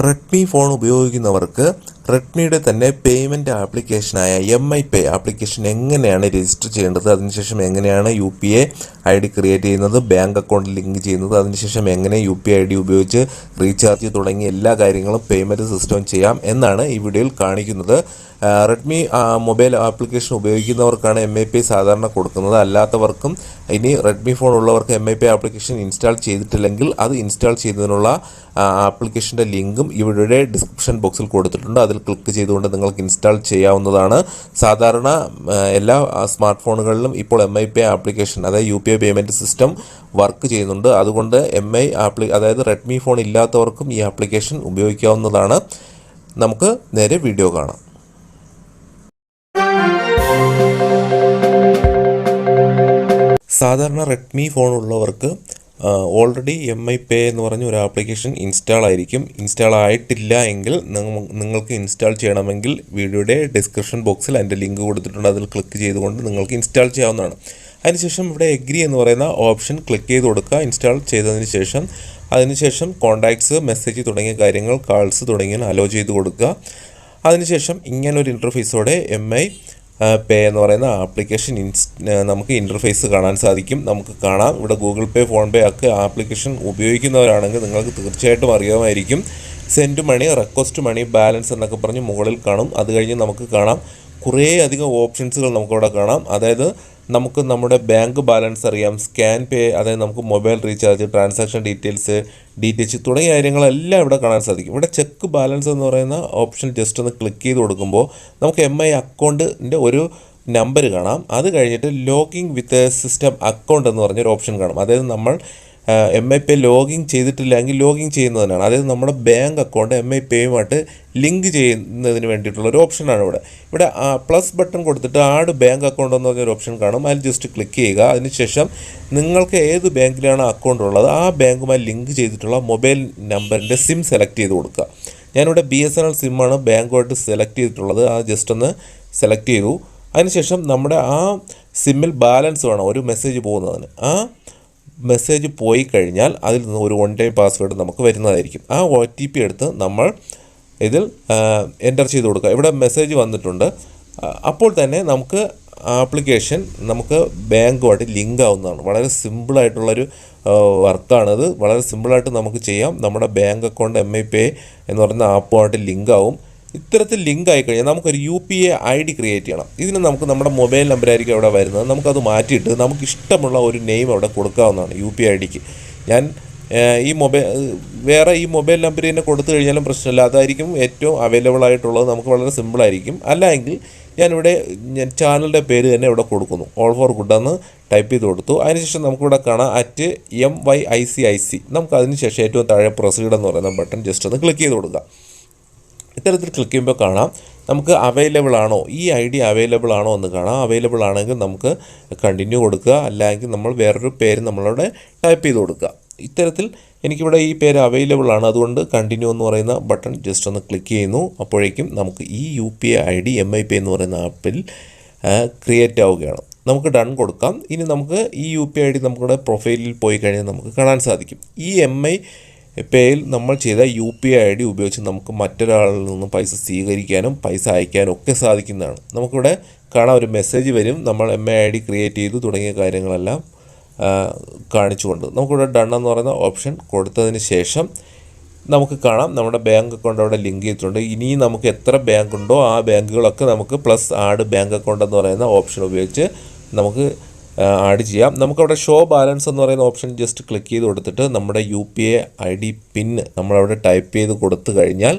Redmi phone ഉപയോഗിക്കുന്നവർക്ക് റെഡ്മിയുടെ തന്നെ payment ആപ്ലിക്കേഷനായ MIPay application എങ്ങനെയാണ് രജിസ്റ്റർ ചെയ്യേണ്ടത്, അതിനുശേഷം എങ്ങനെയാണ് UPA ID ക്രിയേറ്റ് ചെയ്യുന്നത്, ബാങ്ക് അക്കൗണ്ട് ലിങ്ക് ചെയ്യുന്നത്, അതിനുശേഷം എങ്ങനെ UPA ID ഉപയോഗിച്ച് റീചാർജ് തുടങ്ങിയ എല്ലാ കാര്യങ്ങളും പേയ്മെൻറ്റ് സിസ്റ്റം ചെയ്യാം എന്നാണ് ഈ വീഡിയോയിൽ കാണിക്കുന്നത്. റെഡ്മി മൊബൈൽ ആപ്ലിക്കേഷൻ ഉപയോഗിക്കുന്നവർക്കാണ് MIPay സാധാരണ കൊടുക്കുന്നത്. അല്ലാത്തവർക്കും ഇനി റെഡ്മി ഫോൺ ഉള്ളവർക്ക് MIPay ആപ്ലിക്കേഷൻ ഇൻസ്റ്റാൾ ചെയ്തിട്ടില്ലെങ്കിൽ അത് ഇൻസ്റ്റാൾ ചെയ്യുന്നതിനുള്ള ആപ്ലിക്കേഷൻ്റെ ലിങ്കും ഇവിടെ ഡിസ്ക്രിപ്ഷൻ ബോക്സിൽ കൊടുത്തിട്ടുണ്ട്. അതിൽ ക്ലിക്ക് ചെയ്തുകൊണ്ട് നിങ്ങൾക്ക് ഇൻസ്റ്റാൾ ചെയ്യാവുന്നതാണ്. സാധാരണ എല്ലാ സ്മാർട്ട് ഫോണുകളിലും ഇപ്പോൾ MIPay ആപ്ലിക്കേഷൻ അതായത് UPA പേയ്മെൻറ്റ് സിസ്റ്റം വർക്ക് ചെയ്യുന്നുണ്ട്. അതുകൊണ്ട് അതായത് റെഡ്മി ഫോൺ ഇല്ലാത്തവർക്കും ഈ ആപ്ലിക്കേഷൻ ഉപയോഗിക്കാവുന്നതാണ്. നമുക്ക് നേരെ വീഡിയോ കാണാം. സാധാരണ റെഡ്മി ഫോൺ ഉള്ളവർക്ക് ഓൾറെഡി MIPay എന്ന് പറഞ്ഞ ഒരു ആപ്ലിക്കേഷൻ ഇൻസ്റ്റാൾ ആയിരിക്കും. ഇൻസ്റ്റാൾ ആയിട്ടില്ല എങ്കിൽ നിങ്ങൾക്ക് ഇൻസ്റ്റാൾ ചെയ്യണമെങ്കിൽ വീഡിയോയുടെ ഡിസ്ക്രിപ്ഷൻ ബോക്സിൽ അതിൻ്റെ ലിങ്ക് കൊടുത്തിട്ടുണ്ട്. അതിൽ ക്ലിക്ക് ചെയ്തുകൊണ്ട് നിങ്ങൾക്ക് ഇൻസ്റ്റാൾ ചെയ്യാവുന്നതാണ്. അതിനുശേഷം ഇവിടെ എഗ്രി എന്ന് പറയുന്ന ഓപ്ഷൻ ക്ലിക്ക് ചെയ്ത് കൊടുക്കുക. ഇൻസ്റ്റാൾ ചെയ്തതിന് ശേഷം അതിനുശേഷം കോൺടാക്ട്സ്, മെസ്സേജ് തുടങ്ങിയ കാര്യങ്ങൾ, കാൾസ് തുടങ്ങിയ അലോ ചെയ്ത് കൊടുക്കുക. അതിനുശേഷം ഇങ്ങനൊരു ഇൻ്റർഫേസോടെ MIPay എന്ന് പറയുന്ന ആപ്ലിക്കേഷൻ നമുക്ക് ഇൻ്റർഫേസ് കാണാൻ സാധിക്കും. നമുക്ക് കാണാം ഇവിടെ ഗൂഗിൾ പേ, ഫോൺ പേ ഒക്കെ ആപ്ലിക്കേഷൻ ഉപയോഗിക്കുന്നവരാണെങ്കിൽ നിങ്ങൾക്ക് തീർച്ചയായിട്ടും അറിയാമായിരിക്കും. സെൻഡ് മണി, റിക്വസ്റ്റ് മണി, ബാലൻസ് എന്നൊക്കെ പറഞ്ഞ് മുകളിൽ കാണും. അത് കഴിഞ്ഞ് നമുക്ക് കാണാം കുറേ അധികം ഓപ്ഷൻസുകൾ നമുക്കവിടെ കാണാം. അതായത് നമുക്ക് നമ്മുടെ ബാങ്ക് ബാലൻസ് അറിയാം, സ്കാൻ പേ, അതായത് നമുക്ക് mobile recharge, transaction details, DTH തുടങ്ങിയ കാര്യങ്ങളെല്ലാം ഇവിടെ കാണാൻ സാധിക്കും. ഇവിടെ ചെക്ക് ബാലൻസ് എന്ന് പറയുന്ന ഓപ്ഷൻ ജസ്റ്റ് ഒന്ന് ക്ലിക്ക് ചെയ്ത് കൊടുക്കുമ്പോൾ നമുക്ക് MI അക്കൗണ്ടിൻ്റെ ഒരു നമ്പർ കാണാം. അത് കഴിഞ്ഞിട്ട് ലോഗിങ് വിത്ത് സിസ്റ്റം അക്കൗണ്ട് എന്ന് പറഞ്ഞൊരു ഓപ്ഷൻ കാണും. അതായത് നമ്മൾ MIPay ലോഗിൻ ചെയ്തിട്ടില്ലെങ്കിൽ ലോഗിൻ ചെയ്യുന്നതിനാണ്. അതായത് നമ്മുടെ ബാങ്ക് അക്കൗണ്ട് MIPayയുമായിട്ട് ലിങ്ക് ചെയ്യുന്നതിന് വേണ്ടിയിട്ടുള്ളൊരു ഓപ്ഷനാണ് ഇവിടെ പ്ലസ് ബട്ടൺ കൊടുത്തിട്ട് ആഡ് ബാങ്ക് അക്കൗണ്ട് എന്ന് പറഞ്ഞൊരു ഓപ്ഷൻ കാണും. അതിൽ ജസ്റ്റ് ക്ലിക്ക് ചെയ്യുക. അതിനുശേഷം നിങ്ങൾക്ക് ഏത് ബാങ്കിലാണ് അക്കൗണ്ട് ഉള്ളത് ആ ബാങ്കുമായി ലിങ്ക് ചെയ്തിട്ടുള്ള മൊബൈൽ നമ്പറിൻ്റെ സിം സെലക്ട് ചെയ്ത് കൊടുക്കുക. ഞാനിവിടെ BSNL സിമ്മാണ് ബാങ്കുമായിട്ട് സെലക്ട് ചെയ്തിട്ടുള്ളത്. ആ ജസ്റ്റ് ഒന്ന് സെലക്ട് ചെയ്തു. അതിനുശേഷം നമ്മുടെ ആ സിമ്മിൽ ബാലൻസ് വേണം ഒരു മെസ്സേജ് പോകുന്നതിന്. ആ മെസ്സേജ് പോയി കഴിഞ്ഞാൽ അതിൽ നിന്ന് ഒരു 1 ടൈം പാസ്വേഡ് നമുക്ക് വരുന്നതായിരിക്കും. ആ OTP എടുത്ത് നമ്മൾ ഇതിൽ എൻ്റർ ചെയ്ത് കൊടുക്കുക. ഇവിടെ മെസ്സേജ് വന്നിട്ടുണ്ട്. അപ്പോൾ തന്നെ നമുക്ക് ആപ്ലിക്കേഷൻ നമുക്ക് ബാങ്കുമായിട്ട് ലിങ്ക് ആവുന്നതാണ്. വളരെ സിമ്പിളായിട്ടുള്ളൊരു വർക്കാണിത്. വളരെ സിമ്പിളായിട്ട് നമുക്ക് ചെയ്യാം. നമ്മുടെ ബാങ്ക് അക്കൗണ്ട് MIPay എന്ന് പറയുന്ന ആപ്പുമായിട്ട് ലിങ്ക് ആവും. ഇത്തരത്തിൽ ലിങ്ക് ആയിക്കഴിഞ്ഞാൽ നമുക്കൊരു UPA ID ക്രിയേറ്റ് ചെയ്യണം. ഇതിന് നമുക്ക് നമ്മുടെ മൊബൈൽ നമ്പറായിരിക്കും അവിടെ വരുന്നത്. നമുക്കത് മാറ്റിയിട്ട് നമുക്ക് ഇഷ്ടമുള്ള ഒരു നെയിം അവിടെ കൊടുക്കാവുന്നതാണ് UPA IDക്ക്. ഞാൻ ഈ മൊബൈൽ നമ്പർ തന്നെ കൊടുത്തു കഴിഞ്ഞാലും പ്രശ്നമില്ല. അതായിരിക്കും ഏറ്റവും അവൈലബിൾ ആയിട്ടുള്ളത്. നമുക്ക് വളരെ സിമ്പിളായിരിക്കും. അല്ലെങ്കിൽ ഞാനിവിടെ ചാനലിൻ്റെ പേര് തന്നെ ഇവിടെ കൊടുക്കുന്നു. ഓൾ ഫോർ ഗുഡ് എന്ന് ടൈപ്പ് ചെയ്ത് കൊടുത്തു. അതിനുശേഷം നമുക്കിവിടെ കാണാം @MYICIC. നമുക്ക് അതിനുശേഷം ഏറ്റവും താഴെ പ്രൊസീഡ് എന്ന് പറയുന്ന ബട്ടൺ ജസ്റ്റ് ഒന്ന് ക്ലിക്ക് ചെയ്ത് കൊടുക്കുക. ഇത്തരത്തിൽ ക്ലിക്ക് ചെയ്യുമ്പോൾ കാണാം നമുക്ക് അവൈലബിൾ ആണോ, ഈ ID അവൈലബിൾ ആണോ എന്ന് കാണാം. അവൈലബിൾ ആണെങ്കിൽ നമുക്ക് കണ്ടിന്യൂ കൊടുക്കുക. അല്ലെങ്കിൽ നമ്മൾ വേറൊരു പേര് നമ്മളവിടെ ടൈപ്പ് ചെയ്ത് കൊടുക്കുക. ഇത്തരത്തിൽ എനിക്കിവിടെ ഈ പേര് അവൈലബിൾ ആണ്, അതുകൊണ്ട് കണ്ടിന്യൂ എന്ന് പറയുന്ന ബട്ടൺ ജസ്റ്റ് ഒന്ന് ക്ലിക്ക് ചെയ്യുന്നു. അപ്പോഴേക്കും നമുക്ക് ഈ UPA ID MIPay എന്ന് പറയുന്ന ആപ്പിൽ ക്രിയേറ്റ് ആവുകയാണ്. നമുക്ക് ഡൺ കൊടുക്കാം. ഇനി നമുക്ക് ഈ UPA ID നമ്മുടെ പ്രൊഫൈലിൽ പോയി കഴിഞ്ഞാൽ നമുക്ക് കാണാൻ സാധിക്കും. ഈ MIPayയിൽ നമ്മൾ ചെയ്ത UPA ID ഉപയോഗിച്ച് നമുക്ക് മറ്റൊരാളിൽ നിന്ന് പൈസ സ്വീകരിക്കാനും പൈസ അയക്കാനും ഒക്കെ സാധിക്കുന്നതാണ്. നമുക്കിവിടെ കാണാൻ ഒരു മെസ്സേജ് വരും, നമ്മൾ MI ID ക്രിയേറ്റ് ചെയ്തു തുടങ്ങിയ കാര്യങ്ങളെല്ലാം കാണിച്ചുകൊണ്ട്. നമുക്കിവിടെ ഡൺ എന്ന് പറയുന്ന ഓപ്ഷൻ കൊടുത്തതിന് ശേഷം നമുക്ക് കാണാം നമ്മുടെ ബാങ്ക് അക്കൗണ്ട് അവിടെ ലിങ്ക് ചെയ്തിട്ടുണ്ട്. ഇനി നമുക്ക് എത്ര ബാങ്ക് ഉണ്ടോ ആ ബാങ്കുകളൊക്കെ നമുക്ക് പ്ലസ് ആഡ് ബാങ്ക് അക്കൗണ്ട് എന്ന് പറയുന്ന ഓപ്ഷൻ ഉപയോഗിച്ച് നമുക്ക് ആഡ് ചെയ്യാം. നമുക്കവിടെ ഷോ ബാലൻസ് എന്ന് പറയുന്ന ഓപ്ഷൻ ജസ്റ്റ് ക്ലിക്ക് ചെയ്ത് കൊടുത്തിട്ട് നമ്മുടെ UPA ID പിന്ന് നമ്മളവിടെ ടൈപ്പ് ചെയ്ത് കൊടുത്തു കഴിഞ്ഞാൽ,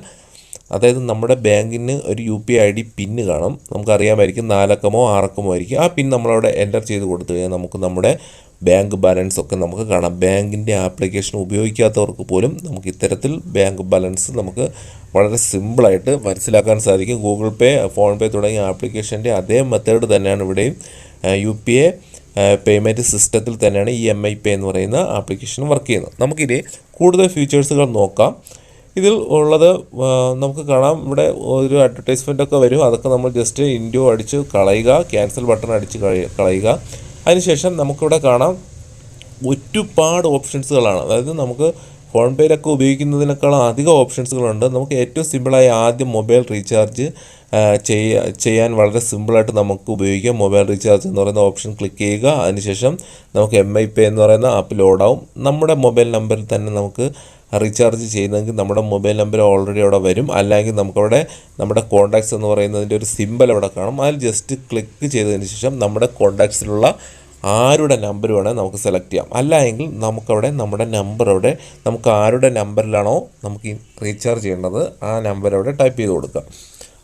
അതായത് നമ്മുടെ ബാങ്കിന് ഒരു UPA ID പിന്ന് കാണും. നമുക്കറിയാമായിരിക്കും 4 അക്കമോ 6 അക്കമോ ആയിരിക്കും. ആ പിൻ നമ്മളവിടെ എൻ്റർ ചെയ്ത് കൊടുത്തു കഴിഞ്ഞാൽ നമുക്ക് നമ്മുടെ ബാങ്ക് ബാലൻസ് ഒക്കെ നമുക്ക് കാണാം. ബാങ്കിൻ്റെ ആപ്ലിക്കേഷൻ ഉപയോഗിക്കാത്തവർക്ക് പോലും നമുക്ക് ഇത്തരത്തിൽ ബാങ്ക് ബാലൻസ് നമുക്ക് വളരെ സിമ്പിളായിട്ട് മനസ്സിലാക്കാൻ സാധിക്കും. ഗൂഗിൾ പേ, ഫോൺ പേ തുടങ്ങിയ ആപ്ലിക്കേഷൻ്റെ അതേ മെത്തേഡ് തന്നെയാണ് ഇവിടെയും UPA പേയ്മെൻറ്റ് സിസ്റ്റത്തിൽ തന്നെയാണ് ഈ MIPay എന്ന് പറയുന്ന ആപ്ലിക്കേഷൻ വർക്ക് ചെയ്യുന്നത്. നമുക്കിനി കൂടുതൽ ഫീച്ചേഴ്സുകൾ നോക്കാം. ഇതിൽ ഉള്ളത് നമുക്ക് കാണാം. ഇവിടെ ഒരു അഡ്വർടൈസ്മെൻ്റ് ഒക്കെ വരും. അതൊക്കെ നമ്മൾ ജസ്റ്റ് ഇൻഡ്യോ അടിച്ച് കളയുക, ക്യാൻസൽ ബട്ടൺ അടിച്ച് കളയുക. അതിനുശേഷം നമുക്കിവിടെ കാണാം ഒരുപാട് ഓപ്ഷൻസുകളാണ്. അതായത് നമുക്ക് ഫോൺ പേയിലൊക്കെ ഉപയോഗിക്കുന്നതിനേക്കാളും അധികം ഓപ്ഷൻസുകളുണ്ട്. നമുക്ക് ഏറ്റവും സിമ്പിളായി ആദ്യം മൊബൈൽ റീചാർജ് ചെയ്യാൻ വളരെ സിമ്പിളായിട്ട് നമുക്ക് ഉപയോഗിക്കാം. മൊബൈൽ റീചാർജ് എന്ന് പറയുന്ന ഓപ്ഷൻ ക്ലിക്ക് ചെയ്യുക. അതിനുശേഷം നമുക്ക് MI Pay എന്ന് പറയുന്ന ആപ്പ് ലോഡാവും. നമ്മുടെ മൊബൈൽ നമ്പറിൽ തന്നെ നമുക്ക് റീചാർജ് ചെയ്യുന്നതെങ്കിൽ നമ്മുടെ മൊബൈൽ നമ്പർ ഓൾറെഡി അവിടെ വരും. അല്ലെങ്കിൽ നമുക്കവിടെ നമ്മുടെ കോൺടാക്ട്സ് എന്ന് പറയുന്നതിൻ്റെ ഒരു സിമ്പൽ അവിടെ കാണും. അതിൽ ജസ്റ്റ് ക്ലിക്ക് ചെയ്തതിന് ശേഷം നമ്മുടെ കോൺടാക്ട്സിലുള്ള ആരുടെ നമ്പർ വേണേൽ നമുക്ക് സെലക്ട് ചെയ്യാം. അല്ല എങ്കിൽ നമുക്കവിടെ നമ്മുടെ നമ്പർ അവിടെ നമുക്ക് ആരുടെ നമ്പറിലാണോ നമുക്ക് റീചാർജ് ചെയ്യേണ്ടത് ആ നമ്പർ അവിടെ ടൈപ്പ് ചെയ്ത് കൊടുക്കുക.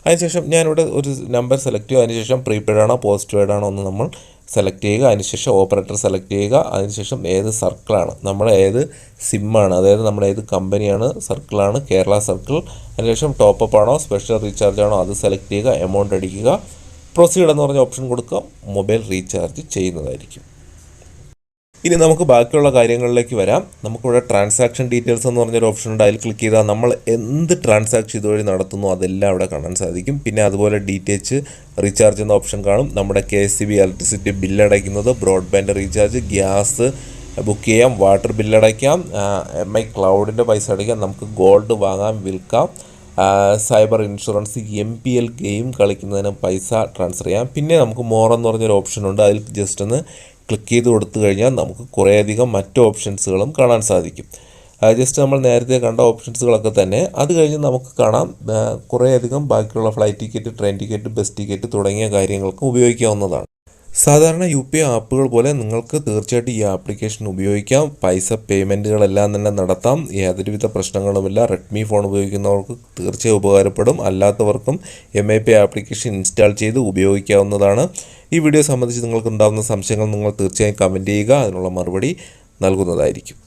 അതിനുശേഷം ഞാനിവിടെ ഒരു നമ്പർ സെലക്ട് ചെയ്യുക. അതിനുശേഷം പ്രീപെയ്ഡ് ആണോ പോസ്റ്റ് പെയ്ഡ് ആണോ എന്ന് നമ്മൾ സെലക്ട് ചെയ്യുക. അതിനുശേഷം ഓപ്പറേറ്റർ സെലക്ട് ചെയ്യുക. അതിനുശേഷം ഏത് സർക്കിളാണ് നമ്മുടെ ഏത് സിമ്മാണ്, അതായത് നമ്മുടെ ഏത് കമ്പനിയാണ്, സർക്കിളാണ് കേരള സർക്കിൾ. അതിനുശേഷം ടോപ്പപ്പ് ആണോ സ്പെഷ്യൽ റീചാർജ് ആണോ അത് സെലക്ട് ചെയ്യുക. എമൗണ്ട് അടിക്കുക. പ്രൊസീഡ് എന്ന് പറഞ്ഞ ഓപ്ഷൻ കൊടുക്കുക. മൊബൈൽ റീചാർജ് ചെയ്യുന്നതായിരിക്കും. ഇനി നമുക്ക് ബാക്കിയുള്ള കാര്യങ്ങളിലേക്ക് വരാം. നമുക്കിവിടെ ട്രാൻസാക്ഷൻ ഡീറ്റെയിൽസ് എന്ന് പറഞ്ഞൊരു ഓപ്ഷൻ ഉണ്ട്. അതിൽ ക്ലിക്ക് ചെയ്താൽ നമ്മൾ എന്ത് ട്രാൻസാക്ഷൻ ഇതുവഴി നടത്തുന്നു അതെല്ലാം അവിടെ കാണാൻ സാധിക്കും. പിന്നെ അതുപോലെ DTH റീചാർജ് എന്ന ഓപ്ഷൻ കാണും. നമ്മുടെ KSCB ഇലക്ട്രിസിറ്റി ബില്ലടയ്ക്കുന്നത്, ബ്രോഡ്ബാൻഡ് റീചാർജ്, ഗ്യാസ് ബുക്ക് ചെയ്യാം, വാട്ടർ ബില്ലടയ്ക്കാം, MI ക്ലൗഡിൻ്റെ പൈസ അടയ്ക്കാം, നമുക്ക് ഗോൾഡ് വാങ്ങാം, വിൽക്കാം, സൈബർ ഇൻഷുറൻസ്, MPL ഗെയിം കളിക്കുന്നതിന് പൈസ ട്രാൻസ്ഫർ ചെയ്യാം. പിന്നെ നമുക്ക് മോർ എന്ന് പറഞ്ഞൊരു ഓപ്ഷൻ ഉണ്ട്. അതിൽ ജസ്റ്റ് ഒന്ന് ക്ലിക്ക് ചെയ്ത് കൊടുത്തു കഴിഞ്ഞാൽ നമുക്ക് കുറേയധികം മറ്റ് ഓപ്ഷൻസുകളും കാണാൻ സാധിക്കും. ജസ്റ്റ് നമ്മൾ നേരത്തെ കണ്ട ഓപ്ഷൻസുകളൊക്കെ തന്നെ. അത് കഴിഞ്ഞ് നമുക്ക് കാണാം കുറേയധികം ബാക്കിയുള്ള flight ticket, train ticket, bus ticket തുടങ്ങിയ കാര്യങ്ങൾക്ക് ഉപയോഗിക്കാവുന്നതാണ്. സാധാരണ UPI ആപ്പുകൾ പോലെ നിങ്ങൾക്ക് തീർച്ചയായിട്ടും ഈ ആപ്ലിക്കേഷൻ ഉപയോഗിക്കാം. പൈസ പേയ്മെൻറ്റുകളെല്ലാം തന്നെ നടത്താം. യാതൊരുവിധ പ്രശ്നങ്ങളുമില്ല. റെഡ്മി ഫോൺ ഉപയോഗിക്കുന്നവർക്ക് തീർച്ചയായും ഉപകാരപ്പെടും. അല്ലാത്തവർക്കും MI Pay ആപ്ലിക്കേഷൻ ഇൻസ്റ്റാൾ ചെയ്ത് ഉപയോഗിക്കാവുന്നതാണ്. ഈ വീഡിയോ സംബന്ധിച്ച് നിങ്ങൾക്ക് ഉണ്ടാകുന്ന സംശയങ്ങൾ നിങ്ങൾ തീർച്ചയായും കമൻറ്റ് ചെയ്യുക. അതിനുള്ള മറുപടി നൽകുന്നതായിരിക്കും.